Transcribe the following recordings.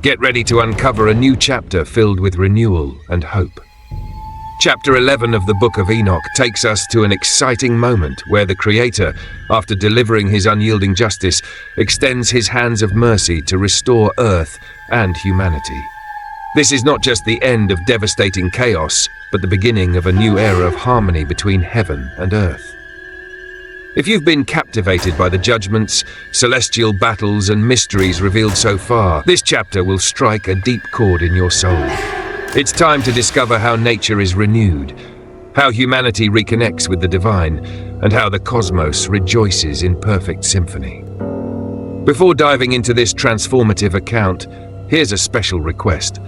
Get ready to uncover a new chapter filled with renewal and hope. Chapter 11 of the Book of Enoch takes us to an exciting moment where the Creator, after delivering his unyielding justice, extends his hands of mercy to restore Earth and humanity. This is not just the end of devastating chaos, but the beginning of a new era of harmony between heaven and earth. If you've been captivated by the judgments, celestial battles, and mysteries revealed so far, this chapter will strike a deep chord in your soul. It's time to discover how nature is renewed, how humanity reconnects with the divine, and how the cosmos rejoices in perfect symphony. Before diving into this transformative account, here's a special request.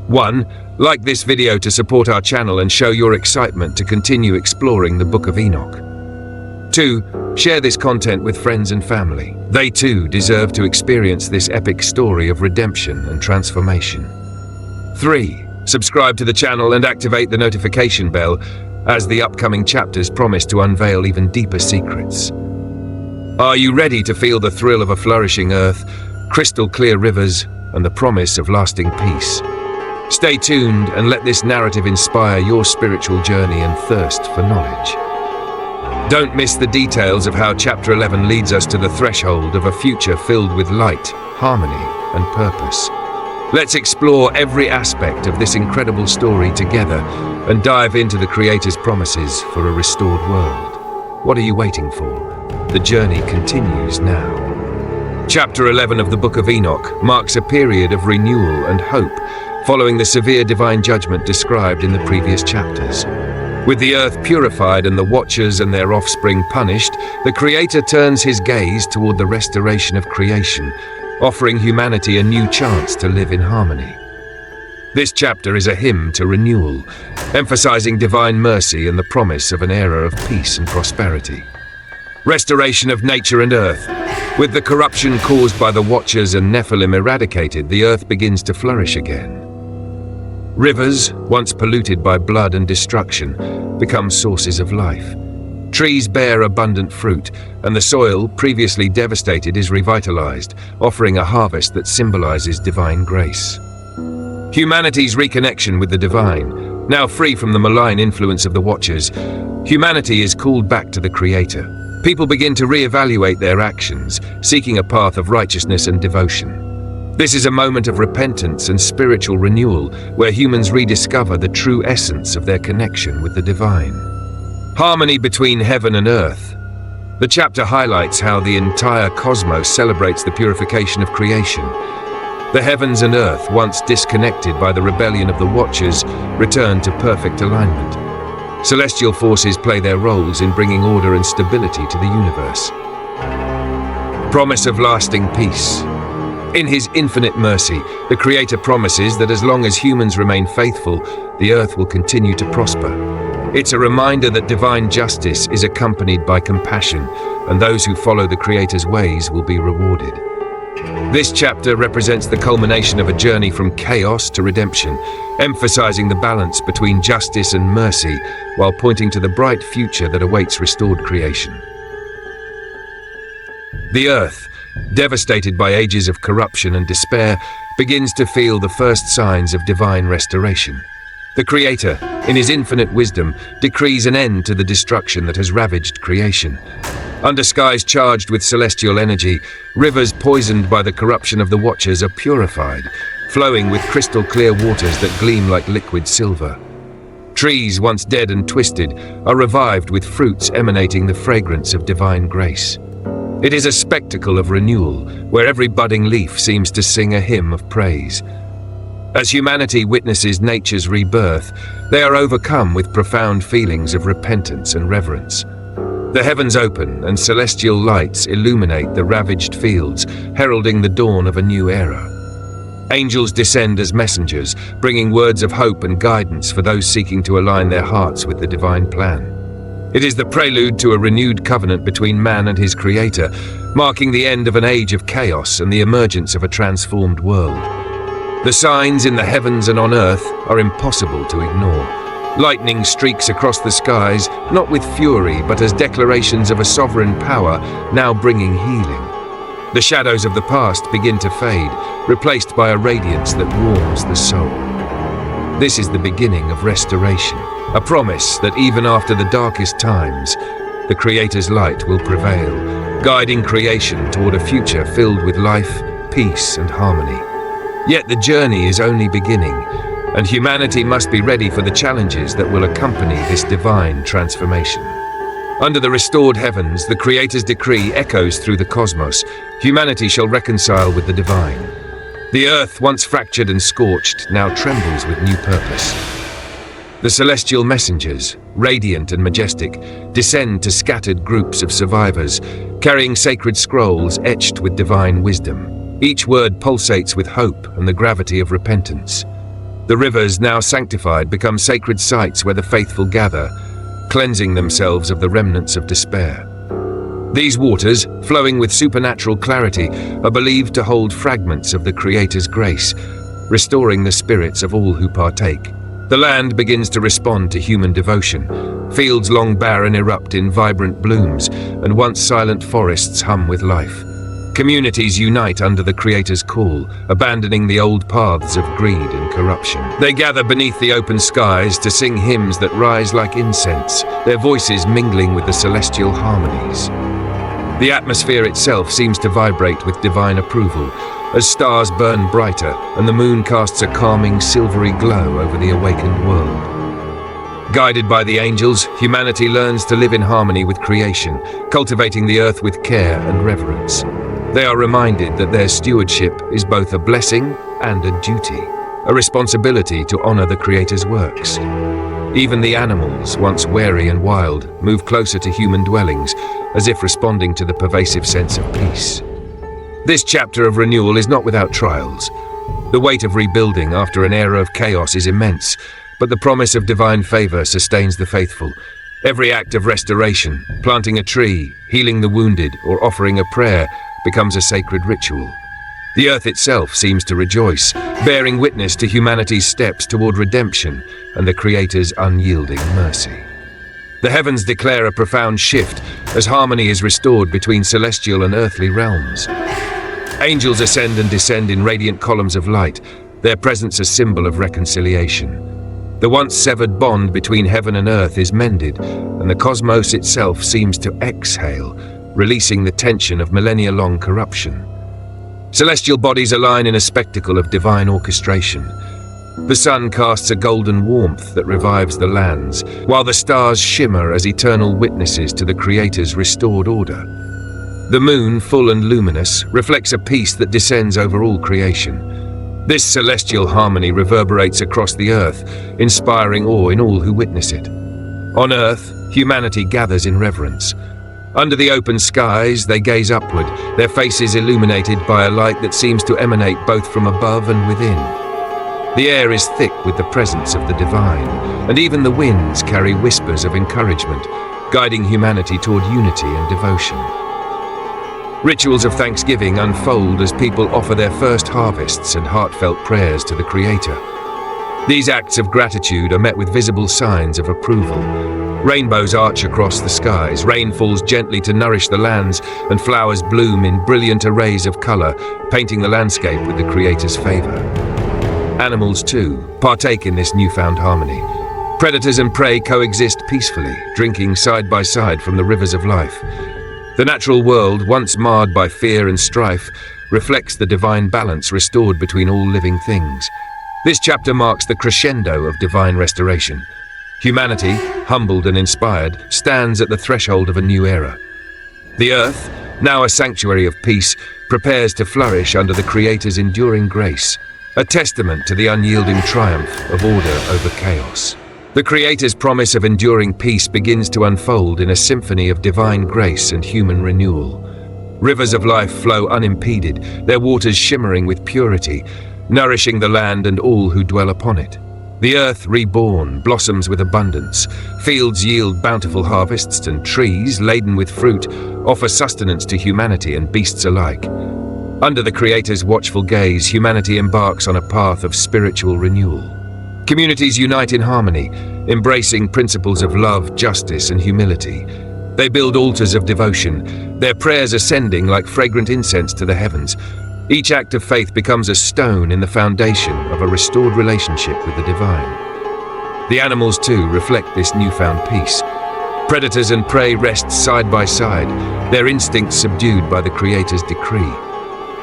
1. Like this video to support our channel and show your excitement to continue exploring the Book of Enoch. 2. Share this content with friends and family. They too deserve to experience this epic story of redemption and transformation. 3. Subscribe to the channel and activate the notification bell, as the upcoming chapters promise to unveil even deeper secrets. Are you ready to feel the thrill of a flourishing earth, crystal clear rivers, and the promise of lasting peace? Stay tuned and let this narrative inspire your spiritual journey and thirst for knowledge. Don't miss the details of how Chapter 11 leads us to the threshold of a future filled with light, harmony, and purpose. Let's explore every aspect of this incredible story together and dive into the Creator's promises for a restored world. What are you waiting for? The journey continues now. Chapter 11 of the Book of Enoch marks a period of renewal and hope, following the severe divine judgment described in the previous chapters. With the earth purified and the watchers and their offspring punished, the Creator turns his gaze toward the restoration of creation, offering humanity a new chance to live in harmony. This chapter is a hymn to renewal, emphasizing divine mercy and the promise of an era of peace and prosperity. Restoration of nature and earth. With the corruption caused by the Watchers and Nephilim eradicated, the earth begins to flourish again. Rivers, once polluted by blood and destruction, become sources of life. Trees bear abundant fruit, and the soil, previously devastated, is revitalized, offering a harvest that symbolizes divine grace. Humanity's reconnection with the divine. Now free from the malign influence of the Watchers, humanity is called back to the Creator. People begin to reevaluate their actions, seeking a path of righteousness and devotion. This is a moment of repentance and spiritual renewal, where humans rediscover the true essence of their connection with the divine. Harmony between heaven and earth. The chapter highlights how the entire cosmos celebrates the purification of creation. The heavens and earth, once disconnected by the rebellion of the Watchers, return to perfect alignment. Celestial forces play their roles in bringing order and stability to the universe. Promise of lasting peace. In his infinite mercy, the Creator promises that as long as humans remain faithful, the earth will continue to prosper. It's a reminder that divine justice is accompanied by compassion, and those who follow the Creator's ways will be rewarded. This chapter represents the culmination of a journey from chaos to redemption, emphasizing the balance between justice and mercy, while pointing to the bright future that awaits restored creation. The earth, devastated by ages of corruption and despair, begins to feel the first signs of divine restoration. The Creator, in his infinite wisdom, decrees an end to the destruction that has ravaged creation. Under skies charged with celestial energy, rivers poisoned by the corruption of the Watchers are purified, flowing with crystal clear waters that gleam like liquid silver. Trees, once dead and twisted, are revived with fruits emanating the fragrance of divine grace. It is a spectacle of renewal, where every budding leaf seems to sing a hymn of praise. As humanity witnesses nature's rebirth, they are overcome with profound feelings of repentance and reverence. The heavens open and celestial lights illuminate the ravaged fields, heralding the dawn of a new era. Angels descend as messengers, bringing words of hope and guidance for those seeking to align their hearts with the divine plan. It is the prelude to a renewed covenant between man and his Creator, marking the end of an age of chaos and the emergence of a transformed world. The signs in the heavens and on earth are impossible to ignore. Lightning streaks across the skies, not with fury, but as declarations of a sovereign power now bringing healing. The shadows of the past begin to fade, replaced by a radiance that warms the soul. This is the beginning of restoration, a promise that even after the darkest times, the Creator's light will prevail, guiding creation toward a future filled with life, peace, and harmony. Yet the journey is only beginning, and humanity must be ready for the challenges that will accompany this divine transformation. Under the restored heavens, the Creator's decree echoes through the cosmos. Humanity shall reconcile with the divine. The earth, once fractured and scorched, now trembles with new purpose. The celestial messengers, radiant and majestic, descend to scattered groups of survivors, carrying sacred scrolls etched with divine wisdom. Each word pulsates with hope and the gravity of repentance. The rivers, now sanctified, become sacred sites where the faithful gather, cleansing themselves of the remnants of despair. These waters, flowing with supernatural clarity, are believed to hold fragments of the Creator's grace, restoring the spirits of all who partake. The land begins to respond to human devotion. Fields long barren erupt in vibrant blooms, and once silent forests hum with life. Communities unite under the Creator's call, abandoning the old paths of greed and corruption. They gather beneath the open skies to sing hymns that rise like incense, their voices mingling with the celestial harmonies. The atmosphere itself seems to vibrate with divine approval, as stars burn brighter and the moon casts a calming silvery glow over the awakened world. Guided by the angels, humanity learns to live in harmony with creation, cultivating the earth with care and reverence. They are reminded that their stewardship is both a blessing and a duty, a responsibility to honor the Creator's works. Even the animals, once wary and wild, move closer to human dwellings, as if responding to the pervasive sense of peace. This chapter of renewal is not without trials. The weight of rebuilding after an era of chaos is immense, but the promise of divine favor sustains the faithful. Every act of restoration, planting a tree, healing the wounded, or offering a prayer, becomes a sacred ritual. The earth itself seems to rejoice, bearing witness to humanity's steps toward redemption and the Creator's unyielding mercy. The heavens declare a profound shift as harmony is restored between celestial and earthly realms. Angels ascend and descend in radiant columns of light, their presence a symbol of reconciliation. The once severed bond between heaven and earth is mended, and the cosmos itself seems to exhale, releasing the tension of millennia-long corruption. Celestial bodies align in a spectacle of divine orchestration. The sun casts a golden warmth that revives the lands, while the stars shimmer as eternal witnesses to the Creator's restored order. The moon, full and luminous, reflects a peace that descends over all creation. This celestial harmony reverberates across the earth, inspiring awe in all who witness it. On earth, humanity gathers in reverence. Under the open skies, they gaze upward, their faces illuminated by a light that seems to emanate both from above and within. The air is thick with the presence of the divine, and even the winds carry whispers of encouragement, guiding humanity toward unity and devotion. Rituals of thanksgiving unfold as people offer their first harvests and heartfelt prayers to the Creator. These acts of gratitude are met with visible signs of approval. Rainbows arch across the skies, rain falls gently to nourish the lands, and flowers bloom in brilliant arrays of color, painting the landscape with the Creator's favor. Animals, too, partake in this newfound harmony. Predators and prey coexist peacefully, drinking side by side from the rivers of life. The natural world, once marred by fear and strife, reflects the divine balance restored between all living things. This chapter marks the crescendo of divine restoration. Humanity, humbled and inspired, stands at the threshold of a new era. The earth, now a sanctuary of peace, prepares to flourish under the Creator's enduring grace, a testament to the unyielding triumph of order over chaos. The Creator's promise of enduring peace begins to unfold in a symphony of divine grace and human renewal. Rivers of life flow unimpeded, their waters shimmering with purity, nourishing the land and all who dwell upon it. The earth, reborn, blossoms with abundance. Fields yield bountiful harvests, and trees, laden with fruit, offer sustenance to humanity and beasts alike. Under the Creator's watchful gaze, humanity embarks on a path of spiritual renewal. Communities unite in harmony, embracing principles of love, justice, and humility. They build altars of devotion, their prayers ascending like fragrant incense to the heavens. Each act of faith becomes a stone in the foundation of a restored relationship with the divine. The animals, too, reflect this newfound peace. Predators and prey rest side by side, their instincts subdued by the Creator's decree.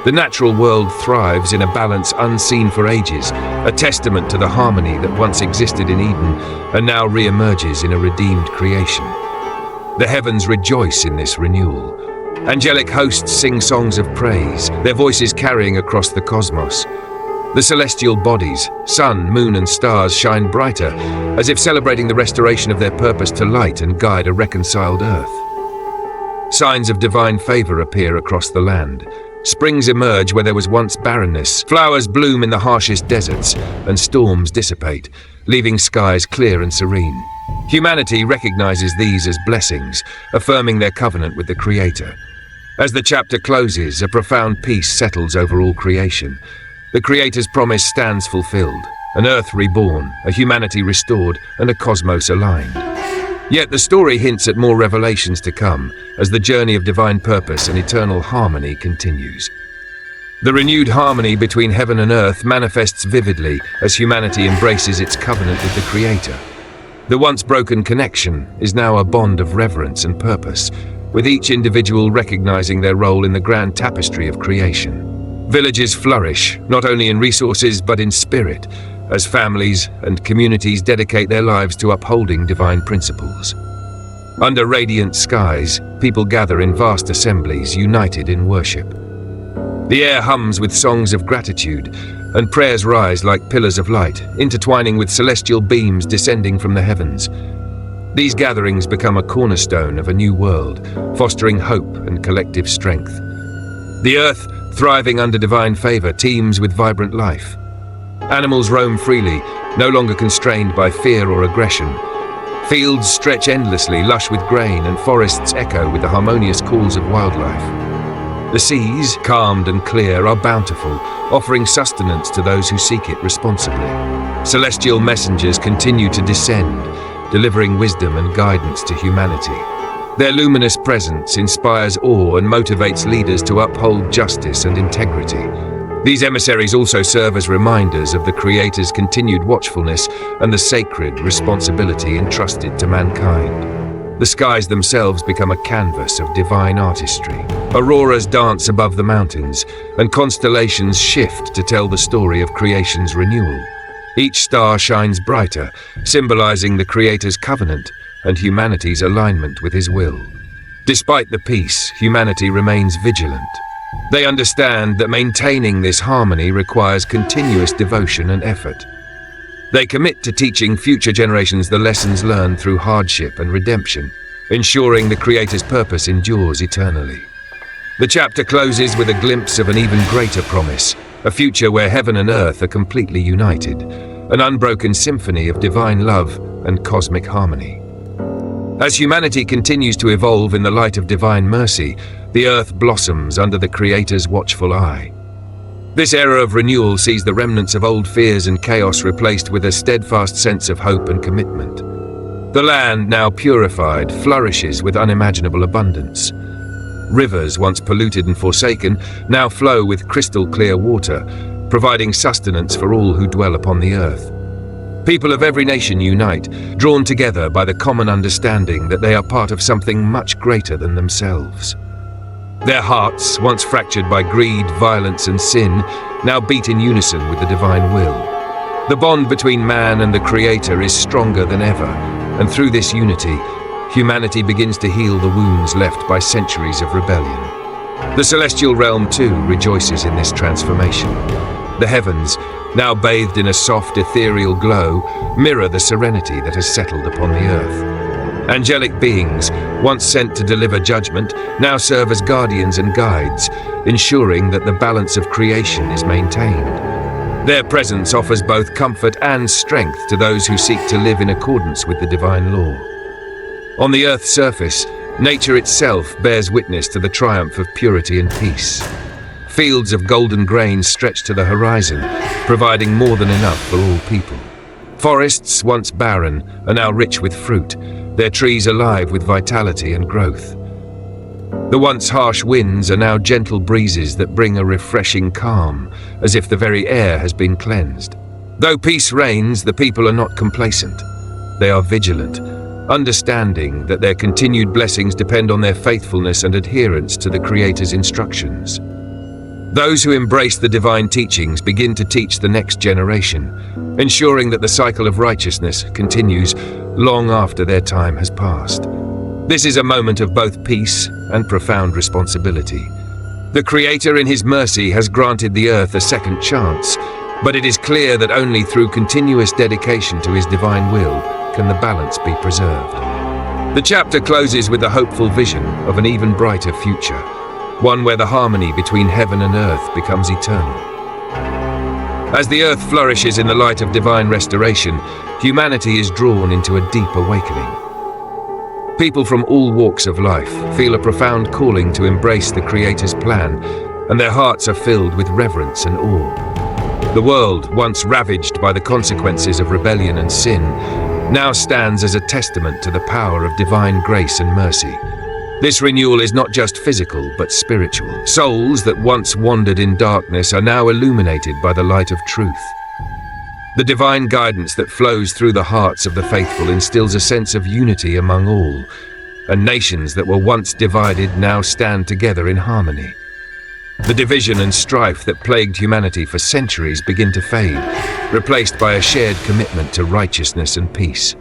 The natural world thrives in a balance unseen for ages, a testament to the harmony that once existed in Eden and now re-emerges in a redeemed creation. The heavens rejoice in this renewal. Angelic hosts sing songs of praise, their voices carrying across the cosmos. The celestial bodies, sun, moon, and stars shine brighter, as if celebrating the restoration of their purpose to light and guide a reconciled earth. Signs of divine favor appear across the land. Springs emerge where there was once barrenness, flowers bloom in the harshest deserts, and storms dissipate, leaving skies clear and serene. Humanity recognizes these as blessings, affirming their covenant with the Creator. As the chapter closes, a profound peace settles over all creation. The Creator's promise stands fulfilled, an earth reborn, a humanity restored, and a cosmos aligned. Yet the story hints at more revelations to come, as the journey of divine purpose and eternal harmony continues. The renewed harmony between heaven and earth manifests vividly as humanity embraces its covenant with the Creator. The once broken connection is now a bond of reverence and purpose, with each individual recognizing their role in the grand tapestry of creation. Villages flourish, not only in resources but in spirit, as families and communities dedicate their lives to upholding divine principles. Under radiant skies, people gather in vast assemblies, united in worship. The air hums with songs of gratitude, and prayers rise like pillars of light, intertwining with celestial beams descending from the heavens. These gatherings become a cornerstone of a new world, fostering hope and collective strength. The earth, thriving under divine favor, teems with vibrant life. Animals roam freely, no longer constrained by fear or aggression. Fields stretch endlessly, lush with grain, and forests echo with the harmonious calls of wildlife. The seas, calmed and clear, are bountiful, offering sustenance to those who seek it responsibly. Celestial messengers continue to descend, delivering wisdom and guidance to humanity. Their luminous presence inspires awe and motivates leaders to uphold justice and integrity. These emissaries also serve as reminders of the Creator's continued watchfulness and the sacred responsibility entrusted to mankind. The skies themselves become a canvas of divine artistry. Auroras dance above the mountains, and constellations shift to tell the story of creation's renewal. Each star shines brighter, symbolizing the Creator's covenant and humanity's alignment with His will. Despite the peace, humanity remains vigilant. They understand that maintaining this harmony requires continuous devotion and effort. They commit to teaching future generations the lessons learned through hardship and redemption, ensuring the Creator's purpose endures eternally. The chapter closes with a glimpse of an even greater promise, a future where heaven and earth are completely united, an unbroken symphony of divine love and cosmic harmony. As humanity continues to evolve in the light of divine mercy, the earth blossoms under the Creator's watchful eye. This era of renewal sees the remnants of old fears and chaos replaced with a steadfast sense of hope and commitment. The land, now purified, flourishes with unimaginable abundance. Rivers, once polluted and forsaken, now flow with crystal-clear water, providing sustenance for all who dwell upon the earth. People of every nation unite, drawn together by the common understanding that they are part of something much greater than themselves. Their hearts, once fractured by greed, violence, and sin, now beat in unison with the divine will. The bond between man and the Creator is stronger than ever, and through this unity, humanity begins to heal the wounds left by centuries of rebellion. The celestial realm, too, rejoices in this transformation. The heavens, now bathed in a soft, ethereal glow, mirror the serenity that has settled upon the earth. Angelic beings, once sent to deliver judgment, now serve as guardians and guides, ensuring that the balance of creation is maintained. Their presence offers both comfort and strength to those who seek to live in accordance with the divine law. On the Earth's surface, nature itself bears witness to the triumph of purity and peace. Fields of golden grain stretch to the horizon, providing more than enough for all people. Forests, once barren, are now rich with fruit, their trees alive with vitality and growth. The once harsh winds are now gentle breezes that bring a refreshing calm, as if the very air has been cleansed. Though peace reigns, the people are not complacent. They are vigilant, understanding that their continued blessings depend on their faithfulness and adherence to the Creator's instructions. Those who embrace the divine teachings begin to teach the next generation, ensuring that the cycle of righteousness continues long after their time has passed. This is a moment of both peace and profound responsibility. The Creator in His mercy has granted the earth a second chance, but it is clear that only through continuous dedication to His divine will can the balance be preserved. The chapter closes with a hopeful vision of an even brighter future, one where the harmony between heaven and earth becomes eternal. As the earth flourishes in the light of divine restoration, humanity is drawn into a deep awakening. People from all walks of life feel a profound calling to embrace the Creator's plan, and their hearts are filled with reverence and awe. The world, once ravaged by the consequences of rebellion and sin, now stands as a testament to the power of divine grace and mercy. This renewal is not just physical, but spiritual. Souls that once wandered in darkness are now illuminated by the light of truth. The divine guidance that flows through the hearts of the faithful instills a sense of unity among all, and nations that were once divided now stand together in harmony. The division and strife that plagued humanity for centuries begin to fade, replaced by a shared commitment to righteousness and peace.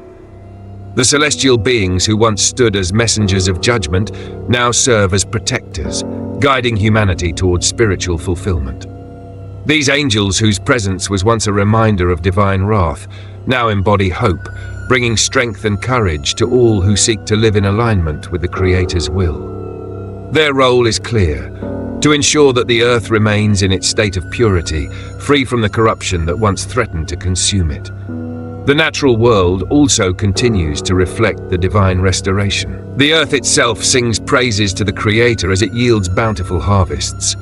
The celestial beings who once stood as messengers of judgment now serve as protectors, guiding humanity towards spiritual fulfillment. These angels, whose presence was once a reminder of divine wrath, now embody hope, bringing strength and courage to all who seek to live in alignment with the Creator's will. Their role is clear: to ensure that the earth remains in its state of purity, free from the corruption that once threatened to consume it. The natural world also continues to reflect the divine restoration. The earth itself sings praises to the Creator as it yields bountiful harvests.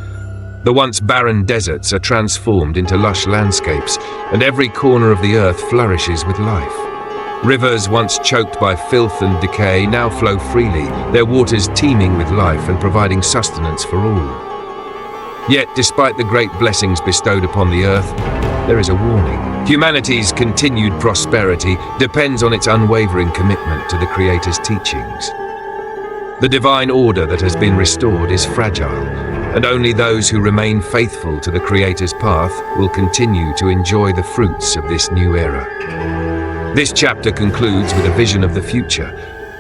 The once barren deserts are transformed into lush landscapes, and every corner of the earth flourishes with life. Rivers once choked by filth and decay now flow freely, their waters teeming with life and providing sustenance for all. Yet, despite the great blessings bestowed upon the earth, there is a warning. Humanity's continued prosperity depends on its unwavering commitment to the Creator's teachings. The divine order that has been restored is fragile, and only those who remain faithful to the Creator's path will continue to enjoy the fruits of this new era. This chapter concludes with a vision of the future,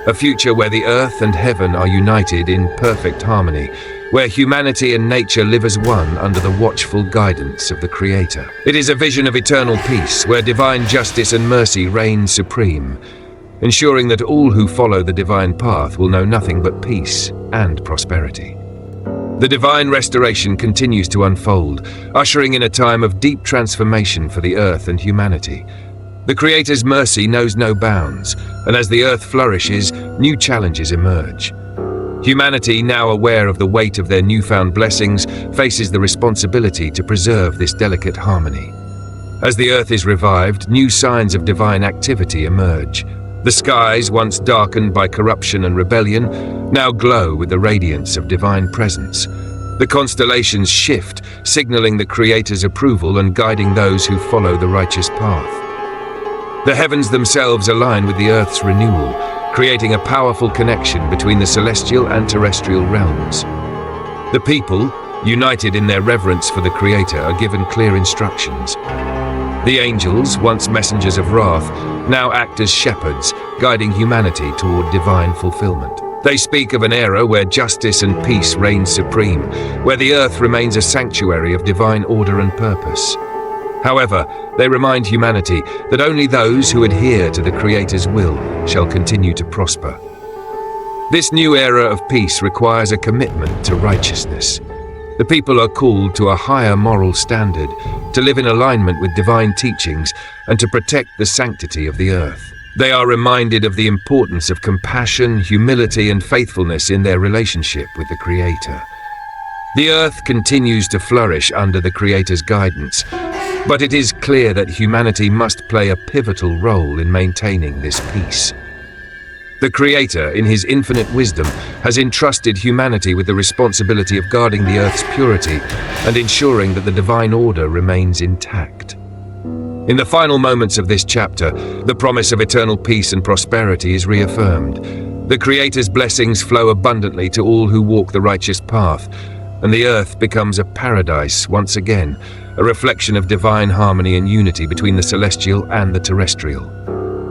a future where the earth and heaven are united in perfect harmony, where humanity and nature live as one under the watchful guidance of the Creator. It is a vision of eternal peace, where divine justice and mercy reign supreme, ensuring that all who follow the divine path will know nothing but peace and prosperity. The divine restoration continues to unfold, ushering in a time of deep transformation for the earth and humanity. The Creator's mercy knows no bounds, and as the earth flourishes, new challenges emerge. Humanity, now aware of the weight of their newfound blessings, faces the responsibility to preserve this delicate harmony. As the earth is revived, new signs of divine activity emerge. The skies, once darkened by corruption and rebellion, now glow with the radiance of divine presence. The constellations shift, signaling the Creator's approval and guiding those who follow the righteous path. The heavens themselves align with the earth's renewal, creating a powerful connection between the celestial and terrestrial realms. The people, united in their reverence for the Creator, are given clear instructions. The angels, once messengers of wrath, now act as shepherds, guiding humanity toward divine fulfillment. They speak of an era where justice and peace reign supreme, where the earth remains a sanctuary of divine order and purpose. However, they remind humanity that only those who adhere to the Creator's will shall continue to prosper. This new era of peace requires a commitment to righteousness. The people are called to a higher moral standard, to live in alignment with divine teachings, and to protect the sanctity of the earth. They are reminded of the importance of compassion, humility, and faithfulness in their relationship with the Creator. The earth continues to flourish under the Creator's guidance, but it is clear that humanity must play a pivotal role in maintaining this peace. The Creator, in his infinite wisdom, has entrusted humanity with the responsibility of guarding the Earth's purity and ensuring that the divine order remains intact. In the final moments of this chapter, the promise of eternal peace and prosperity is reaffirmed. The Creator's blessings flow abundantly to all who walk the righteous path, and the Earth becomes a paradise once again, a reflection of divine harmony and unity between the celestial and the terrestrial.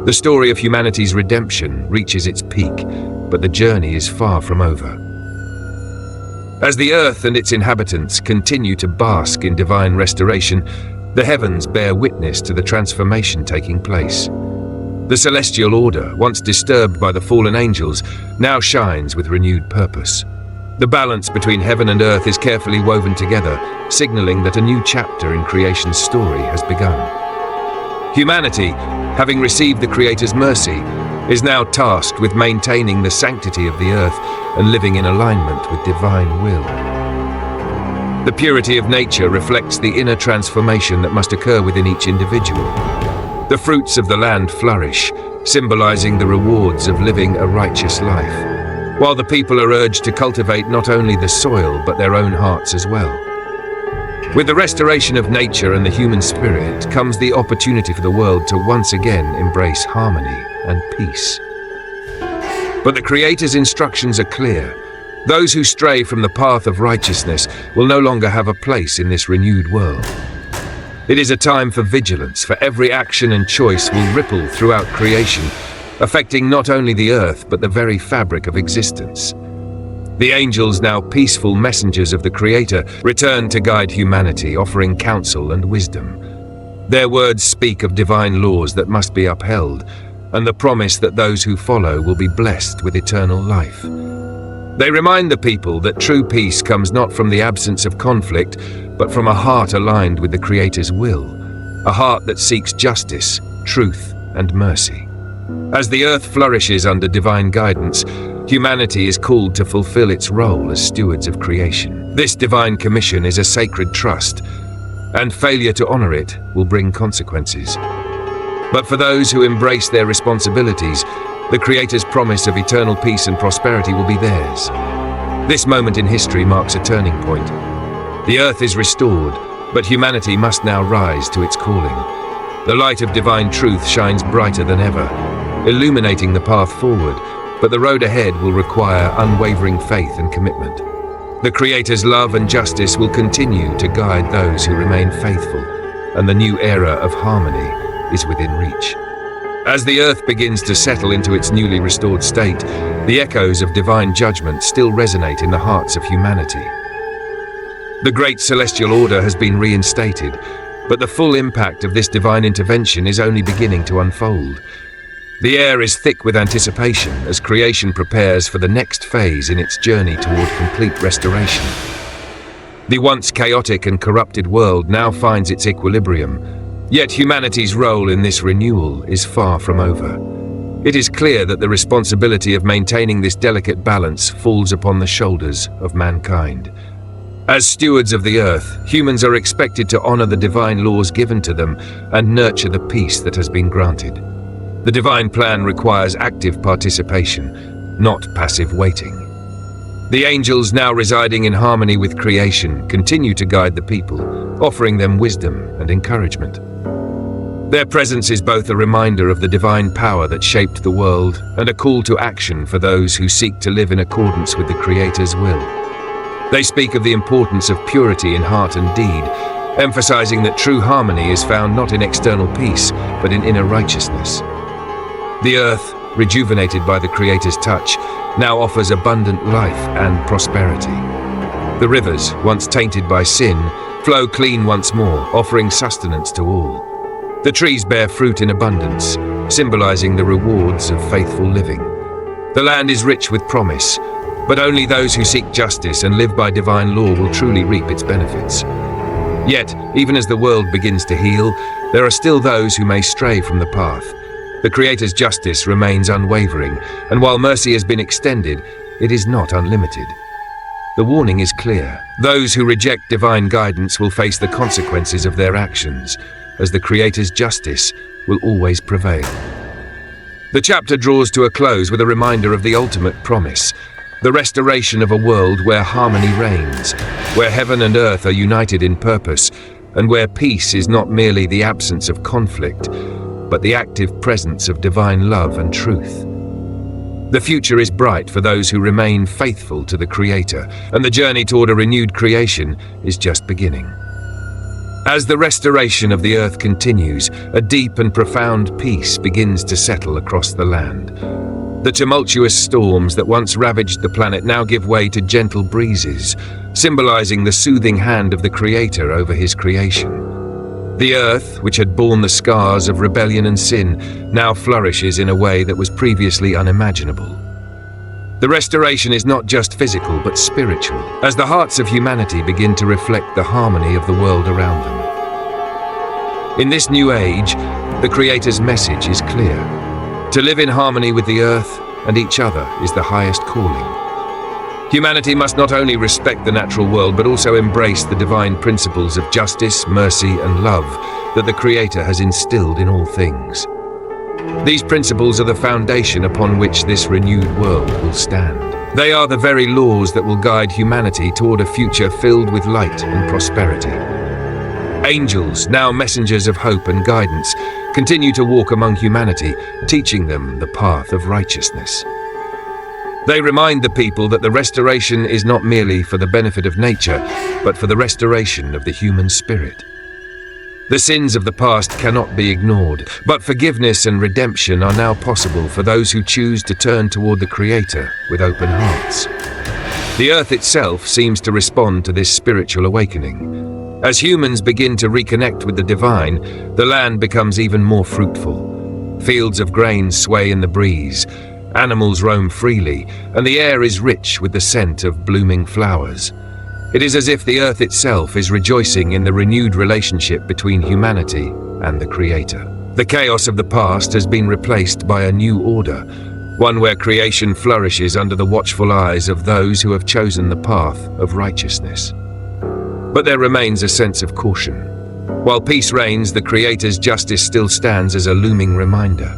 The story of humanity's redemption reaches its peak, but the journey is far from over. As the Earth and its inhabitants continue to bask in divine restoration, the heavens bear witness to the transformation taking place. The celestial order, once disturbed by the fallen angels, now shines with renewed purpose. The balance between heaven and earth is carefully woven together, signaling that a new chapter in creation's story has begun. Humanity, having received the Creator's mercy, is now tasked with maintaining the sanctity of the earth and living in alignment with divine will. The purity of nature reflects the inner transformation that must occur within each individual. The fruits of the land flourish, symbolizing the rewards of living a righteous life, while the people are urged to cultivate not only the soil but their own hearts as well. With the restoration of nature and the human spirit comes the opportunity for the world to once again embrace harmony and peace. But the Creator's instructions are clear. Those who stray from the path of righteousness will no longer have a place in this renewed world. It is a time for vigilance, for every action and choice will ripple throughout creation, affecting not only the earth but the very fabric of existence. The angels, now peaceful messengers of the Creator, return to guide humanity, offering counsel and wisdom. Their words speak of divine laws that must be upheld, and the promise that those who follow will be blessed with eternal life. They remind the people that true peace comes not from the absence of conflict, but from a heart aligned with the Creator's will, a heart that seeks justice, truth, and mercy. As the earth flourishes under divine guidance, humanity is called to fulfill its role as stewards of creation. This divine commission is a sacred trust, and failure to honor it will bring consequences. But for those who embrace their responsibilities, the Creator's promise of eternal peace and prosperity will be theirs. This moment in history marks a turning point. The earth is restored, but humanity must now rise to its calling. The light of divine truth shines brighter than ever, illuminating the path forward, but the road ahead will require unwavering faith and commitment. The Creator's love and justice will continue to guide those who remain faithful, and the new era of harmony is within reach. As the earth begins to settle into its newly restored state, the echoes of divine judgment still resonate in the hearts of humanity. The great celestial order has been reinstated, but the full impact of this divine intervention is only beginning to unfold. The air is thick with anticipation as creation prepares for the next phase in its journey toward complete restoration. The once chaotic and corrupted world now finds its equilibrium, yet humanity's role in this renewal is far from over. It is clear that the responsibility of maintaining this delicate balance falls upon the shoulders of mankind. As stewards of the earth, humans are expected to honor the divine laws given to them and nurture the peace that has been granted. The divine plan requires active participation, not passive waiting. The angels, now residing in harmony with creation, continue to guide the people, offering them wisdom and encouragement. Their presence is both a reminder of the divine power that shaped the world and a call to action for those who seek to live in accordance with the Creator's will. They speak of the importance of purity in heart and deed, emphasizing that true harmony is found not in external peace, but in inner righteousness. The earth, rejuvenated by the Creator's touch, now offers abundant life and prosperity. The rivers, once tainted by sin, flow clean once more, offering sustenance to all. The trees bear fruit in abundance, symbolizing the rewards of faithful living. The land is rich with promise, but only those who seek justice and live by divine law will truly reap its benefits. Yet, even as the world begins to heal, there are still those who may stray from the path. The Creator's justice remains unwavering, and while mercy has been extended, it is not unlimited. The warning is clear. Those who reject divine guidance will face the consequences of their actions, as the Creator's justice will always prevail. The chapter draws to a close with a reminder of the ultimate promise, the restoration of a world where harmony reigns, where heaven and earth are united in purpose, and where peace is not merely the absence of conflict, but the active presence of divine love and truth. The future is bright for those who remain faithful to the Creator, and the journey toward a renewed creation is just beginning. As the restoration of the earth continues, a deep and profound peace begins to settle across the land. The tumultuous storms that once ravaged the planet now give way to gentle breezes, symbolizing the soothing hand of the Creator over His creation. The earth, which had borne the scars of rebellion and sin, now flourishes in a way that was previously unimaginable. The restoration is not just physical but spiritual, as the hearts of humanity begin to reflect the harmony of the world around them. In this new age, the Creator's message is clear. To live in harmony with the earth and each other is the highest calling. Humanity must not only respect the natural world but also embrace the divine principles of justice, mercy, and love that the Creator has instilled in all things. These principles are the foundation upon which this renewed world will stand. They are the very laws that will guide humanity toward a future filled with light and prosperity. Angels, now messengers of hope and guidance, continue to walk among humanity, teaching them the path of righteousness. They remind the people that the restoration is not merely for the benefit of nature, but for the restoration of the human spirit. The sins of the past cannot be ignored, but forgiveness and redemption are now possible for those who choose to turn toward the Creator with open hearts. The earth itself seems to respond to this spiritual awakening. As humans begin to reconnect with the divine, the land becomes even more fruitful. Fields of grain sway in the breeze, animals roam freely, and the air is rich with the scent of blooming flowers. It is as if the earth itself is rejoicing in the renewed relationship between humanity and the Creator. The chaos of the past has been replaced by a new order, one where creation flourishes under the watchful eyes of those who have chosen the path of righteousness. But there remains a sense of caution. While peace reigns, the Creator's justice still stands as a looming reminder.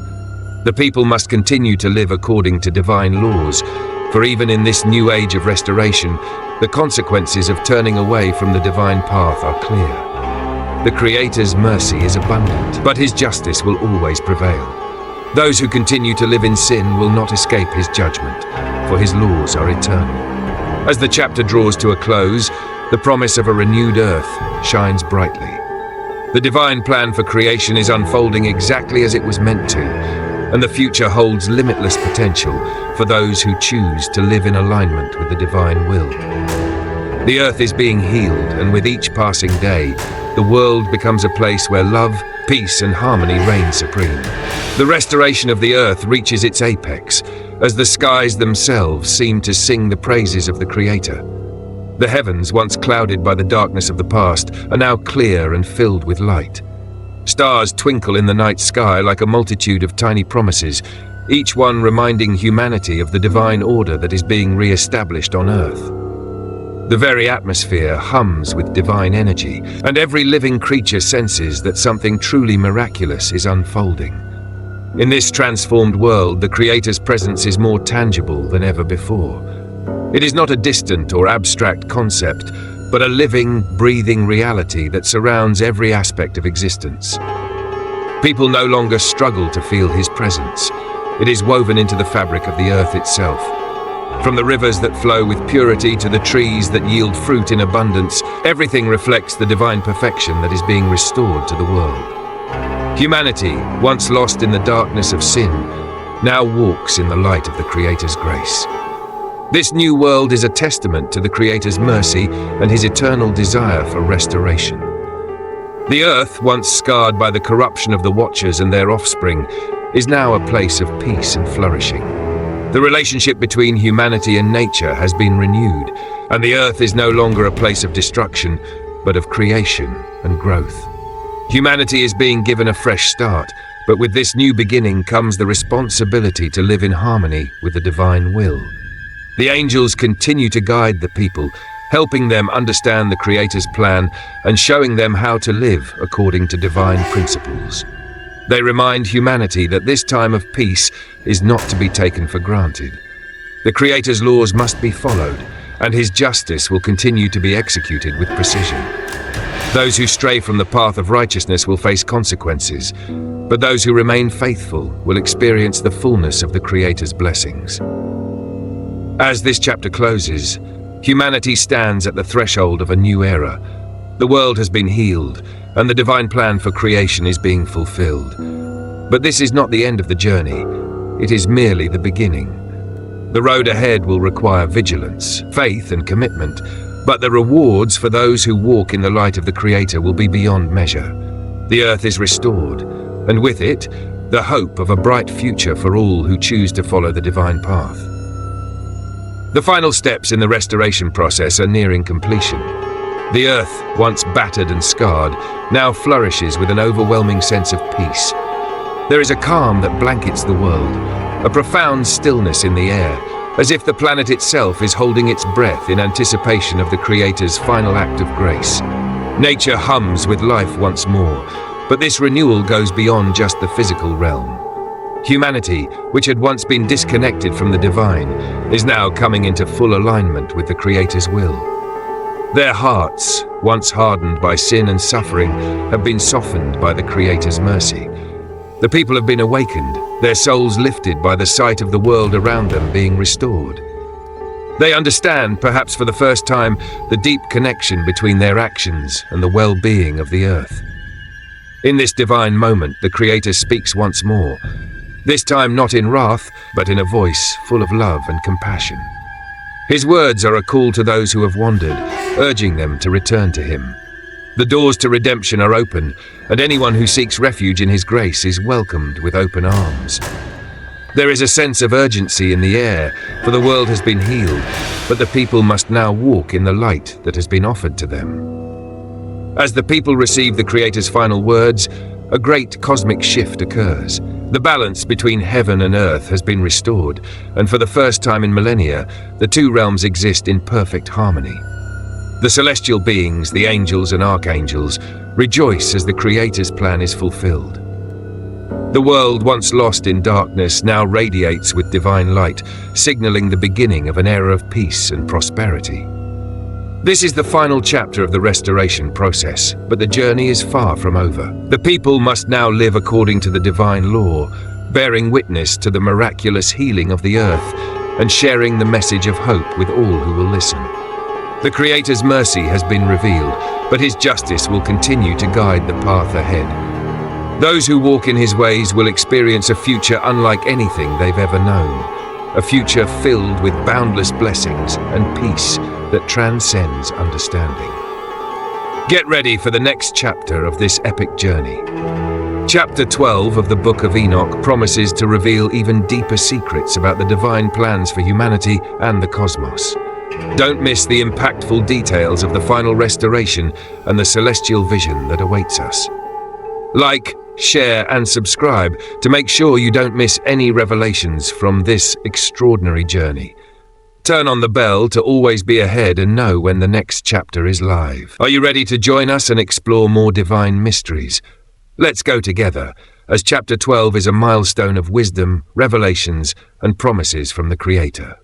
The people must continue to live according to divine laws, for even in this new age of restoration, the consequences of turning away from the divine path are clear. The Creator's mercy is abundant, but His justice will always prevail. Those who continue to live in sin will not escape His judgment, for His laws are eternal. As the chapter draws to a close, the promise of a renewed earth shines brightly. The divine plan for creation is unfolding exactly as it was meant to, and the future holds limitless potential for those who choose to live in alignment with the divine will. The earth is being healed, and with each passing day, the world becomes a place where love, peace, and harmony reign supreme. The restoration of the earth reaches its apex, as the skies themselves seem to sing the praises of the Creator. The heavens, once clouded by the darkness of the past, are now clear and filled with light. Stars twinkle in the night sky like a multitude of tiny promises, each one reminding humanity of the divine order that is being re-established on earth. The very atmosphere hums with divine energy, and every living creature senses that something truly miraculous is unfolding. In this transformed world, the Creator's presence is more tangible than ever before. It is not a distant or abstract concept, but a living, breathing reality that surrounds every aspect of existence. People no longer struggle to feel His presence. It is woven into the fabric of the earth itself. From the rivers that flow with purity to the trees that yield fruit in abundance, everything reflects the divine perfection that is being restored to the world. Humanity, once lost in the darkness of sin, now walks in the light of the Creator's grace. This new world is a testament to the Creator's mercy and His eternal desire for restoration. The earth, once scarred by the corruption of the Watchers and their offspring, is now a place of peace and flourishing. The relationship between humanity and nature has been renewed, and the earth is no longer a place of destruction, but of creation and growth. Humanity is being given a fresh start, but with this new beginning comes the responsibility to live in harmony with the divine will. The angels continue to guide the people, helping them understand the Creator's plan and showing them how to live according to divine principles. They remind humanity that this time of peace is not to be taken for granted. The Creator's laws must be followed, and his justice will continue to be executed with precision. Those who stray from the path of righteousness will face consequences, but those who remain faithful will experience the fullness of the Creator's blessings. As this chapter closes, humanity stands at the threshold of a new era. The world has been healed, and the divine plan for creation is being fulfilled. But this is not the end of the journey. It is merely the beginning. The road ahead will require vigilance, faith, and commitment, but the rewards for those who walk in the light of the Creator will be beyond measure. The earth is restored, and with it, the hope of a bright future for all who choose to follow the divine path. The final steps in the restoration process are nearing completion. The earth, once battered and scarred, now flourishes with an overwhelming sense of peace. There is a calm that blankets the world, a profound stillness in the air, as if the planet itself is holding its breath in anticipation of the Creator's final act of grace. Nature hums with life once more, but this renewal goes beyond just the physical realm. Humanity, which had once been disconnected from the divine, is now coming into full alignment with the Creator's will. Their hearts, once hardened by sin and suffering, have been softened by the Creator's mercy. The people have been awakened, their souls lifted by the sight of the world around them being restored. They understand, perhaps for the first time, the deep connection between their actions and the well-being of the earth. In this divine moment, the Creator speaks once more, this time not in wrath, but in a voice full of love and compassion. His words are a call to those who have wandered, urging them to return to him. The doors to redemption are open, and anyone who seeks refuge in his grace is welcomed with open arms. There is a sense of urgency in the air, for the world has been healed, but the people must now walk in the light that has been offered to them. As the people receive the Creator's final words, a great cosmic shift occurs. The balance between heaven and earth has been restored, and for the first time in millennia, the two realms exist in perfect harmony. The celestial beings, the angels and archangels, rejoice as the Creator's plan is fulfilled. The world, once lost in darkness, now radiates with divine light, signaling the beginning of an era of peace and prosperity. This is the final chapter of the restoration process, but the journey is far from over. The people must now live according to the divine law, bearing witness to the miraculous healing of the earth and sharing the message of hope with all who will listen. The Creator's mercy has been revealed, but his justice will continue to guide the path ahead. Those who walk in his ways will experience a future unlike anything they've ever known, a future filled with boundless blessings and peace that transcends understanding. Get ready for the next chapter of this epic journey. Chapter 12 of the Book of Enoch promises to reveal even deeper secrets about the divine plans for humanity and the cosmos. Don't miss the impactful details of the final restoration and the celestial vision that awaits us. Like, share, and subscribe to make sure you don't miss any revelations from this extraordinary journey. Turn on the bell to always be ahead and know when the next chapter is live. Are you ready to join us and explore more divine mysteries? Let's go together, as chapter 12 is a milestone of wisdom, revelations, and promises from the Creator.